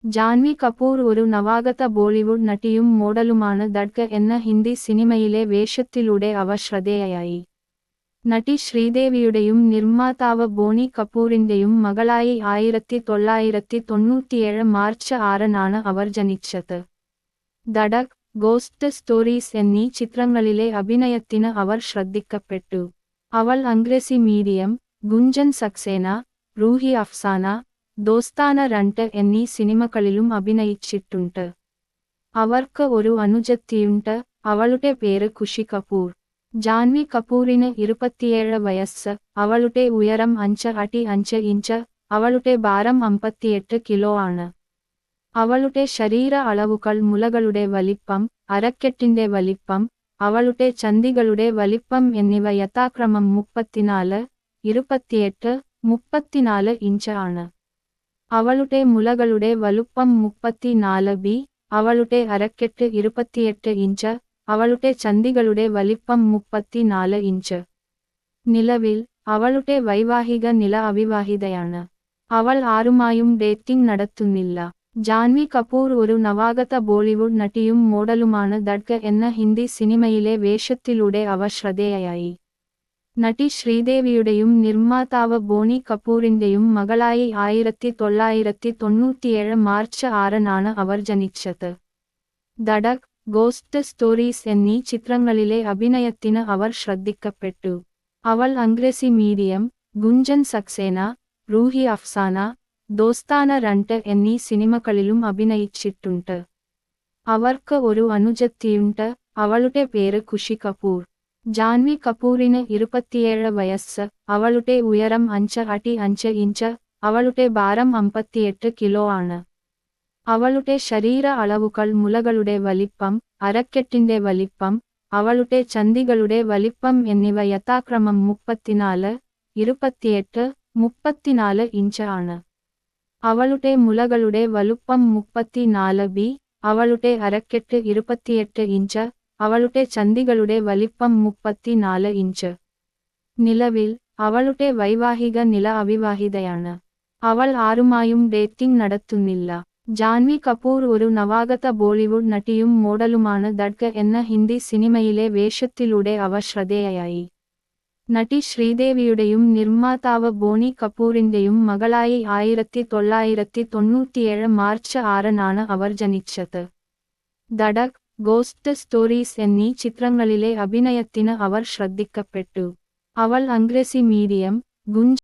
ജാൻവി കപൂർ ഒരു നവാഗത ബോളിവുഡ് നടിയും മോഡലുമാണ്. ദഡ്ക എന്ന ഹിന്ദി സിനിമയിലെ വേഷത്തിലൂടെ അവർ ശ്രദ്ധേയയായി. നടി ശ്രീദേവിയുടെയും നിർമ്മാതാവ് ബോണി കപൂറിന്റെയും മകളായി 1997 മാർച്ച് 6 അവർ ജനിച്ചത്. ദഡക്, ഗോസ്റ്റ് സ്റ്റോറീസ് എന്നീ ചിത്രങ്ങളിലെ അഭിനയത്തിന് അവർ ശ്രദ്ധിക്കപ്പെട്ടു. അവൾ അംഗ്രേസി മീഡിയം, ഗുഞ്ചൻ സക്സേന, റൂഹി അഫ്സാന, ദോസ്താന 2 എന്നീ സിനിമകളിലും അഭിനയിച്ചിട്ടുണ്ട്. അവർക്ക് ഒരു അനുജത്തിയുണ്ട്. അവളുടെ പേര് ഖുഷി കപൂർ. ജാൻവി കപൂറിന് 27 വയസ്സ്. അവളുടെ ഉയരം 5 അടി 5 ഇഞ്ച്. അവളുടെ ഭാരം 58 കിലോ ആണ്. അവളുടെ ശരീര അളവുകൾ മുലകളുടെ വലിപ്പം, അരക്കെട്ടിന്റെ വലിപ്പം, അവളുടെ ചന്ദികളുടെ വലിപ്പം എന്നിവ യഥാക്രമം 34, 28, 34 ഇഞ്ച് ആണ്. അവളുടെ മുലകളുടെ വലുപ്പം 34 ബി. അവളുടെ അരക്കെട്ട് 28 ഇഞ്ച്. അവളുടെ ചന്ദികളുടെ വലിപ്പം 34 ഇഞ്ച്. നിലവിൽ അവളുടെ വൈവാഹിക നില അവിവാഹിതയാണ്. അവൾ ആരുമായും ഡേറ്റിംഗ് നടത്തുന്നില്ല. ജാൻവി കപൂർ ഒരു നവാഗത ബോളിവുഡ് നടിയും മോഡലുമാണ്. ദഡ്ക എന്ന ഹിന്ദി സിനിമയിലെ വേഷത്തിലൂടെ അവർ ശ്രദ്ധേയയായി. നടി ശ്രീദേവിയുടെയും നിർമ്മാതാവ് ബോണി കപൂറിന്റെയും മകളായി 1997 മാർച്ച് 6 അവർ ജനിച്ചത്. ദഡക്, ഗോസ്റ്റ് സ്റ്റോറീസ് എന്നീ ചിത്രങ്ങളിലെ അഭിനയത്തിന് അവർ ശ്രദ്ധിക്കപ്പെട്ടു. അവൾ അംഗ്രേസി മീഡിയം, ഗുഞ്ചൻ സക്സേന, റൂഹി അഫ്സാന, ദോസ്താന 2 എന്നീ സിനിമകളിലും അഭിനയിച്ചിട്ടുണ്ട്. അവർക്ക് ഒരു അനുജത്തിയുണ്ട്. അവളുടെ പേര് ഖുഷി കപൂർ. ജാൻവി കപൂറിന് 27 വയസ്സ്. അവളുടെ ഉയരം 5 അടി 5 ഇഞ്ച്. അവളുടെ ഭാരം 58 കിലോ ആണ്. അവളുടെ ശരീര അളവുകൾ മുലകളുടെ വലിപ്പം, അരക്കെട്ടിന്റെ വലിപ്പം, അവളുടെ ചന്ദികളുടെ വലിപ്പം എന്നിവ യഥാക്രമം 34, 28, 34 ഇഞ്ച് ആണ്. അവളുടെ മുലകളുടെ വലുപ്പം 34 ബി. അവളുടെ അരക്കെട്ട് 28 ഇഞ്ച്. അവളുടെ ചന്ദികളുടെ വലിപ്പം 34 ഇഞ്ച്. നിലവിൽ അവളുടെ വൈവാഹിക നില അവിവാഹിതയാണ്. അവൾ ആരുമായും ഡേറ്റിംഗ് നടത്തുന്നില്ല. ജാൻവി കപൂർ ഒരു നവാഗത ബോളിവുഡ് നടിയും മോഡലുമാണ്. ദഡ്ക എന്ന ഹിന്ദി സിനിമയിലെ വേഷത്തിലൂടെ അവർ ശ്രദ്ധേയയായി. നടി ശ്രീദേവിയുടെയും നിർമ്മാതാവ് ബോണി കപൂറിന്റെയും മകളായി 1997 മാർച്ച് 6 അവർ ജനിച്ചത്. ദഡക്, ഗോസ്റ്റ് സ്റ്റോറീസ് എന്നീ ചിത്രങ്ങളിലെ അഭിനയത്തിന് അവർ ശ്രദ്ധിക്കപ്പെട്ടു. അവൾ അംഗ്രേസി മീഡിയം, ഗുഞ്ചൻ